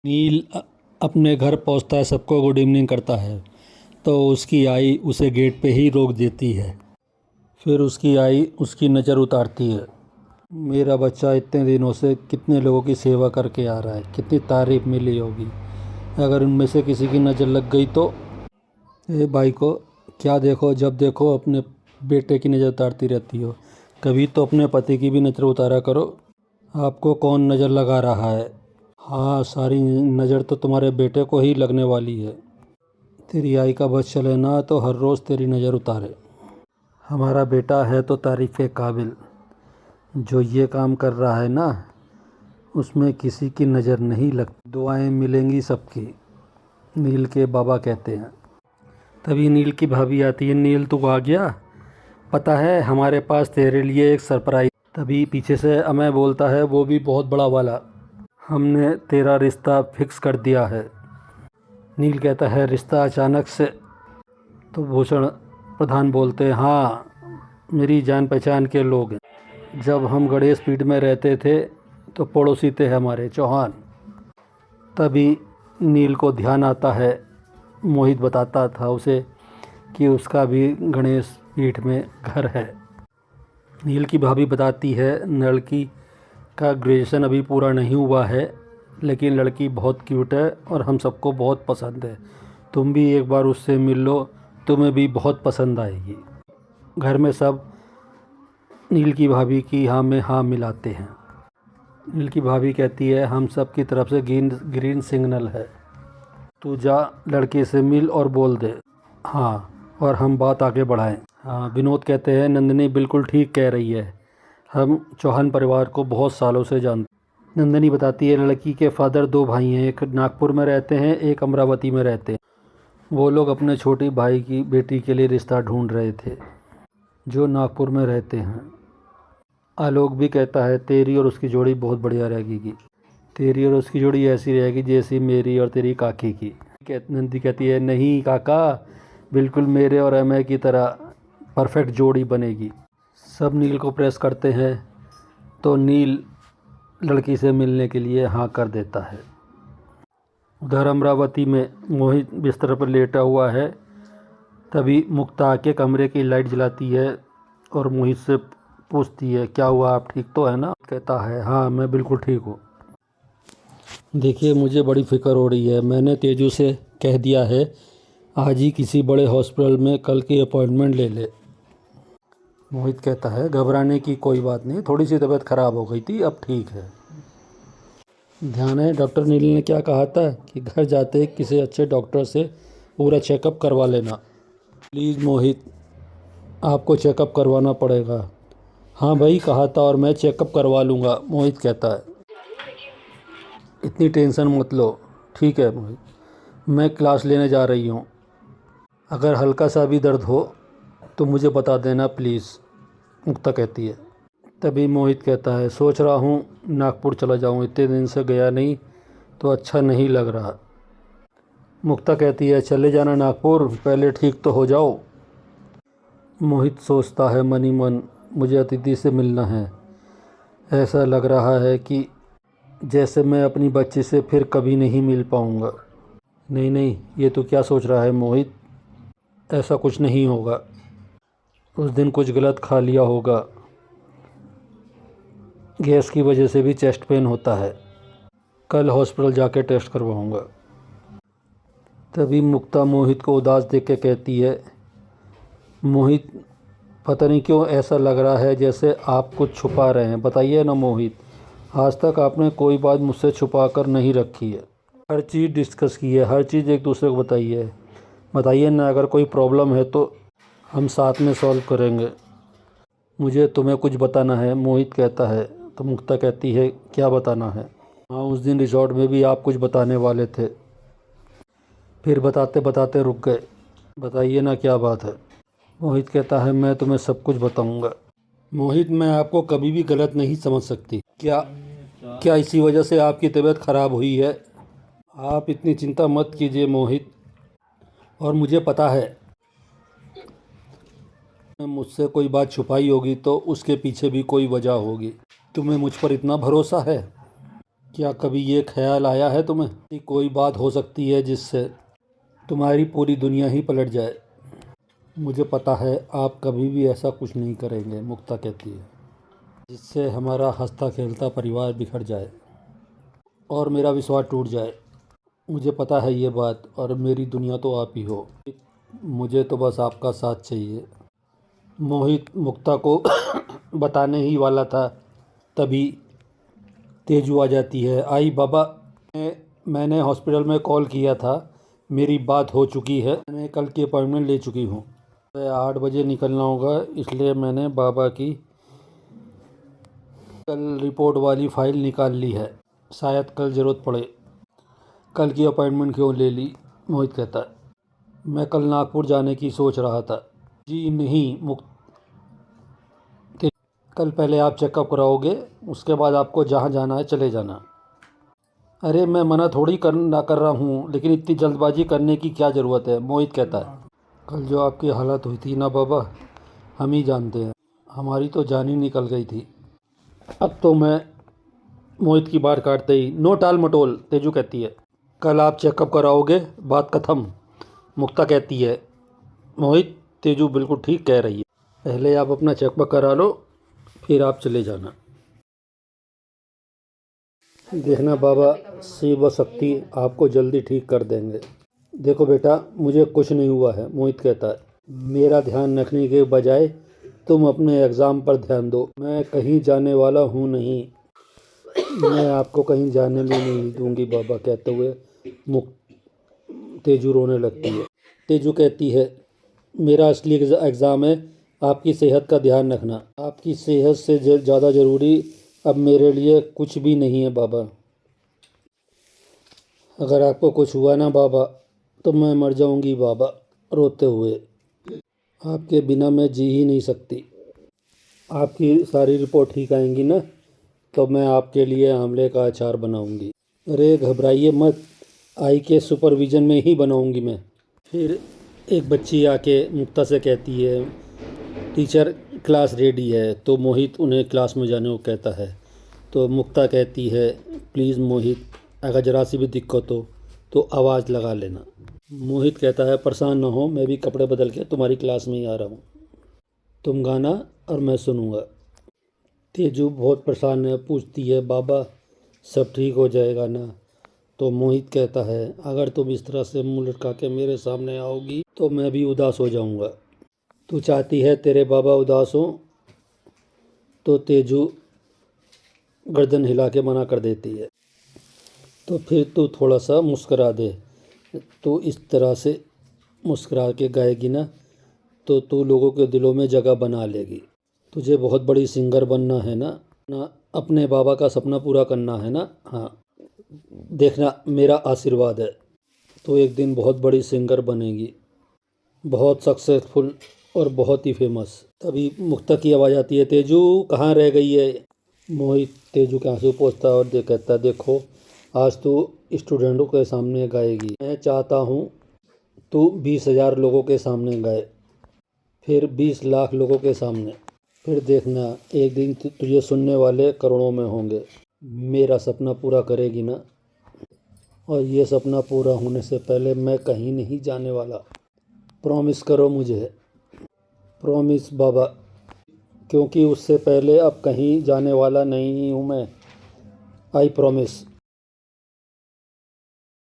नील अपने घर पहुंचता है, सबको गुड इवनिंग करता है, तो उसकी आई उसे गेट पे ही रोक देती है। फिर उसकी आई उसकी नज़र उतारती है। मेरा बच्चा इतने दिनों से कितने लोगों की सेवा करके आ रहा है, कितनी तारीफ़ मिली होगी, अगर उनमें से किसी की नज़र लग गई तो। ए भाई को क्या देखो, जब देखो अपने बेटे की नज़र उतारती रहती हो, कभी तो अपने पति की भी नज़र उतारा करो। आपको कौन नज़र लगा रहा है? हाँ, सारी नज़र तो तुम्हारे बेटे को ही लगने वाली है। तेरी आई का बस चले ना तो हर रोज़ तेरी नज़र उतारे। हमारा बेटा है तो तारीफ़ के काबिल, जो ये काम कर रहा है ना उसमें किसी की नज़र नहीं लगती, दुआएं मिलेंगी सबकी, नील के बाबा कहते हैं। तभी नील की भाभी आती है। नील तू आ गया, पता है हमारे पास तेरे लिए एक सरप्राइज। तभी पीछे से अमय बोलता है, वो भी बहुत बड़ा वाला, हमने तेरा रिश्ता फिक्स कर दिया है। नील कहता है, रिश्ता अचानक से? तो भूषण प्रधान बोलते हैं, हाँ मेरी जान पहचान के लोग हैं, जब हम गणेश पीठ में रहते थे तो पड़ोसी थे हमारे चौहान। तभी नील को ध्यान आता है, मोहित बताता था उसे कि उसका भी गणेश पीठ में घर है। नील की भाभी बताती है, लड़की का ग्रेजुएशन अभी पूरा नहीं हुआ है, लेकिन लड़की बहुत क्यूट है और हम सबको बहुत पसंद है, तुम भी एक बार उससे मिल लो, तुम्हें भी बहुत पसंद आएगी। घर में सब नील की भाभी की हाँ में हाँ मिलाते हैं। नील की भाभी कहती है, हम सब की तरफ से ग्रीन सिग्नल है, तू जा लड़के से मिल और बोल दे हाँ, और हम बात आगे बढ़ाएं। हाँ, विनोद कहते हैं, नंदिनी बिल्कुल ठीक कह रही है, हम चौहान परिवार को बहुत सालों से जानते। नंदिनी बताती है, लड़की के फादर दो भाई हैं, एक नागपुर में रहते हैं, एक अमरावती में रहते हैं। वो लोग अपने छोटी भाई की बेटी के लिए रिश्ता ढूंढ रहे थे, जो नागपुर में रहते हैं। आलोक भी कहता है, तेरी और उसकी जोड़ी बहुत बढ़िया रहेगी, तेरी और उसकी जोड़ी ऐसी रहेगी जैसी मेरी और तेरी काकी की। नंदी कहती है, नहीं काका, बिल्कुल मेरे और अमय की तरह परफेक्ट जोड़ी बनेगी। सब नील को प्रेस करते हैं तो नील लड़की से मिलने के लिए हाँ कर देता है। उधर अमरावती में मोहित बिस्तर पर लेटा हुआ है। तभी मुक्ता आके कमरे की लाइट जलाती है और मोहित से पूछती है, क्या हुआ, आप ठीक तो है ना? कहता है, हाँ मैं बिल्कुल ठीक हूँ। देखिए मुझे बड़ी फ़िक्र हो रही है, मैंने तेजू से कह दिया है आज ही किसी बड़े हॉस्पिटल में कल की अपॉइंटमेंट ले ले। मोहित कहता है, घबराने की कोई बात नहीं, थोड़ी सी तबीयत ख़राब हो गई थी, अब ठीक है। ध्यान है डॉक्टर नील ने क्या कहा था कि घर जाते किसी अच्छे डॉक्टर से पूरा चेकअप करवा लेना। प्लीज़ मोहित, आपको चेकअप करवाना पड़ेगा। हाँ भाई कहा था और मैं चेकअप करवा लूँगा, मोहित कहता है। इतनी टेंशन मत लो, ठीक है मोहित, मैं क्लास लेने जा रही हूँ, अगर हल्का सा भी दर्द हो तो मुझे बता देना प्लीज़, मुक्ता कहती है। तभी मोहित कहता है, सोच रहा हूँ नागपुर चला जाऊँ, इतने दिन से गया नहीं तो अच्छा नहीं लग रहा। मुक्ता कहती है, चले जाना नागपुर, पहले ठीक तो हो जाओ। मोहित सोचता है मन ही मन, मुझे अतिथि से मिलना है, ऐसा लग रहा है कि जैसे मैं अपनी बच्ची से फिर कभी नहीं मिल पाऊँगा। नहीं नहीं, ये तो क्या सोच रहा है मोहित, ऐसा कुछ नहीं होगा, उस दिन कुछ गलत खा लिया होगा, गैस की वजह से भी चेस्ट पेन होता है, कल हॉस्पिटल जाके टेस्ट करवाऊँगा। तभी मुक्ता मोहित को उदास देख के कहती है, मोहित पता नहीं क्यों ऐसा लग रहा है जैसे आप कुछ छुपा रहे हैं, बताइए ना मोहित, आज तक आपने कोई बात मुझसे छुपा कर नहीं रखी है, हर चीज़ डिस्कस की है, हर चीज़ एक दूसरे को बताई है, बताइए ना, अगर कोई प्रॉब्लम है तो हम साथ में सॉल्व करेंगे, मुझे तुम्हें कुछ बताना है, मोहित कहता है। तो मुक्ता कहती है, क्या बताना है? हाँ, उस दिन रिजॉर्ट में भी आप कुछ बताने वाले थे, फिर बताते बताते रुक गए, बताइए ना क्या बात है? मोहित कहता है, मैं तुम्हें सब कुछ बताऊंगा। मोहित, मैं आपको कभी भी गलत नहीं समझ सकती, क्या क्या इसी वजह से आपकी तबीयत ख़राब हुई है? आप इतनी चिंता मत कीजिए मोहित, और मुझे पता है मुझसे कोई बात छुपाई होगी तो उसके पीछे भी कोई वजह होगी, तुम्हें मुझ पर इतना भरोसा है? क्या कभी ये ख्याल आया है तुम्हें कि कोई बात हो सकती है जिससे तुम्हारी पूरी दुनिया ही पलट जाए? मुझे पता है आप कभी भी ऐसा कुछ नहीं करेंगे, मुक्ता कहती है, जिससे हमारा हंसता खेलता परिवार बिखर जाए और मेरा विश्वास टूट जाए। मुझे पता है ये बात, और मेरी दुनिया तो आप ही हो। मुझे तो बस आपका साथ चाहिए। मोहित मुक्ता को बताने ही वाला था, तभी तेजू आ जाती है। आई बाबा, मैंने हॉस्पिटल में कॉल किया था, मेरी बात हो चुकी है, मैंने कल की अपॉइंटमेंट ले चुकी हूँ। 8 बजे निकलना होगा, इसलिए मैंने बाबा की कल रिपोर्ट वाली फाइल निकाल ली है, शायद कल ज़रूरत पड़े। कल की अपॉइंटमेंट क्यों ले ली? मोहित कहता है, मैं कल नागपुर जाने की सोच रहा था। जी नहीं कल पहले आप चेकअप कराओगे, उसके बाद आपको जहाँ जाना है चले जाना। अरे मैं मना थोड़ी कर रहा हूँ, लेकिन इतनी जल्दबाजी करने की क्या ज़रूरत है? मोहित कहता है, कल जो आपकी हालत हुई थी ना बाबा, हम ही जानते हैं, हमारी तो जान ही निकल गई थी। अब तो मैं मोहित की बात काटते ही, नो टाल मटोल, तेजू कहती है, कल आप चेकअप कराओगे, बात खत्म। मुक्ता कहती है, मोहित, तेजू बिल्कुल ठीक कह रही है, पहले आप अपना चेकअप करा लो, फिर आप चले जाना। देखना बाबा, शिव व शक्ति आपको जल्दी ठीक कर देंगे। देखो बेटा, मुझे कुछ नहीं हुआ है, मोहित कहता है, मेरा ध्यान रखने के बजाय तुम अपने एग्ज़ाम पर ध्यान दो। मैं कहीं जाने वाला हूँ नहीं, मैं आपको कहीं जाने भी नहीं दूंगी बाबा, कहते हुए मुक तेजू रोने लगती है। तेजू कहती है, मेरा असली एग्ज़ाम है आपकी सेहत का ध्यान रखना। आपकी सेहत से ज़्यादा ज़रूरी अब मेरे लिए कुछ भी नहीं है बाबा। अगर आपको कुछ हुआ ना बाबा, तो मैं मर जाऊंगी बाबा, रोते हुए। आपके बिना मैं जी ही नहीं सकती। आपकी सारी रिपोर्ट ठीक आएंगी ना, तो मैं आपके लिए आंवले का अचार बनाऊंगी। अरे घबराइए मत, आई के सुपरविज़न में ही बनाऊंगी मैं। फिर एक बच्ची आके मुक्ता से कहती है, टीचर क्लास रेडी है। तो मोहित उन्हें क्लास में जाने को कहता है। तो मुक्ता कहती है, प्लीज़ मोहित, अगर ज़रा सी भी दिक्कत हो तो आवाज़ लगा लेना। मोहित कहता है, परेशान ना हो, मैं भी कपड़े बदल के तुम्हारी क्लास में ही आ रहा हूँ, तुम गाना और मैं सुनूंगा। तेजू बहुत परेशान है, पूछती है, बाबा सब ठीक हो जाएगा ना? तो मोहित कहता है, अगर तुम इस तरह से मुंह लटका के मेरे सामने आओगी तो मैं भी उदास हो जाऊंगा। तू चाहती है तेरे बाबा उदास हो? तो तेजू गर्दन हिला के मना कर देती है। तो फिर तू थोड़ा सा मुस्करा दे, तो इस तरह से मुस्करा के गाएगी ना, तो तू लोगों के दिलों में जगह बना लेगी। तुझे बहुत बड़ी सिंगर बनना है ना, अपने बाबा का सपना पूरा करना है ना? हाँ, देखना मेरा आशीर्वाद है, तो एक दिन बहुत बड़ी सिंगर बनेगी, बहुत सक्सेसफुल और बहुत ही फेमस। तभी मुक्ता की आवाज़ आती है, तेजू कहाँ रह गई है? मोहित तेजू के आंसू पोंछता है और कहता है, देखो आज तू स्टूडेंटों के सामने गाएगी, मैं चाहता हूँ तू 20,000 लोगों के सामने गाए, फिर 20 लाख लोगों के सामने, फिर देखना एक दिन तुझे सुनने वाले करोड़ों में होंगे। मेरा सपना पूरा करेगी ना? और ये सपना पूरा होने से पहले मैं कहीं नहीं जाने वाला, प्रॉमिस करो मुझे। प्रॉमिस बाबा, क्योंकि उससे पहले अब कहीं जाने वाला नहीं हूँ मैं, आई प्रॉमिस।